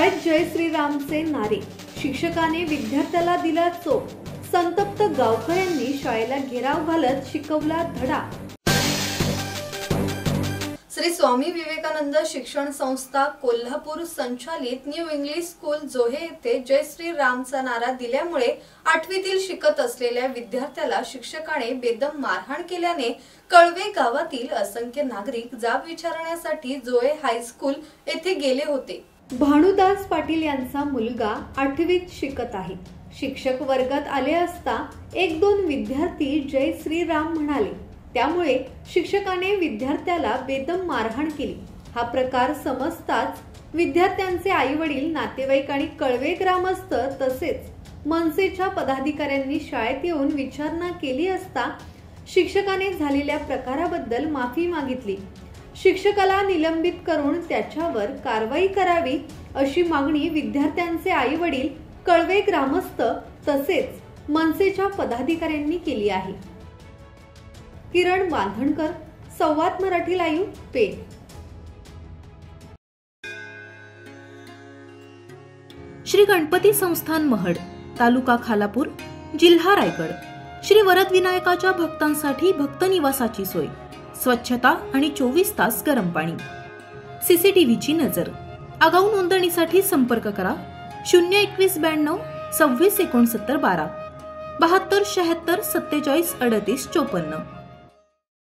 शाळेत जय श्रीरामचे नारे, शिक्षकाने विद्यार्थ्याला दिला चोप, संतप्त गावकऱ्यांनी शाळेला घेराव घालत शिकवला धडा। श्री स्वामी विवेकानंद शिक्षण संस्था कोल्हापूर संचालित न्यू इंग्लिश स्कूल जोहे येथे जय श्री रामचा नारा दिल्यामुळे 8वीतील शिकत असलेल्या विद्यार्थ्याला शिक्षकाने बेदम मारहाण केल्याने कळवे गावातील असंख्य नागरिक जाब विचारण्यासाठी जोहे हायस्कूल येथे गेले होते। भानुदास पाटील यांचा मुलगा 8वीत शिकत आहे। शिक्षक वर्गात आले असता 1-2 विद्यार्थी जय श्री राम म्हणाले, त्यामुळे शिक्षकाने विद्यार्थ्याला बेदम मारहाण केली। हा प्रकार समजताच विद्यार्थ्यांचे आई-वडील, नातेवाईक आणि कळवे ग्रामस्थ तसेच मनसेच्या पदाधिकाऱ्यांनी शाळेत येऊन विचारणा केली असता शिक्षकाने झालेल्या प्रकाराबद्दल माफी मागितली। शिक्षकाला निलंबित करून त्याच्यावर कारवाई करावी अशी मागणी विद्यार्थ्यांचे आई-वडील, कळवे ग्रामस्थ तसेच मनसेच्या पदाधिकाऱ्यांनी केली आहे। किरण बांधणकर, संवाद मराठी लाईव्ह, पेठ। श्री गणपती संस्थान महड, तालुका खालापूर, जिल्हा रायगड। श्री वरद विनायकाच्या भक्तांसाठी भक्त निवासाची सोय, स्वच्छता आणि 24 तास गरम पाणी, सीसीटीव्हीची नजर। आगाऊ नोंदणीसाठी संपर्क करा 02192 26 69 12 72 76 47 38 54।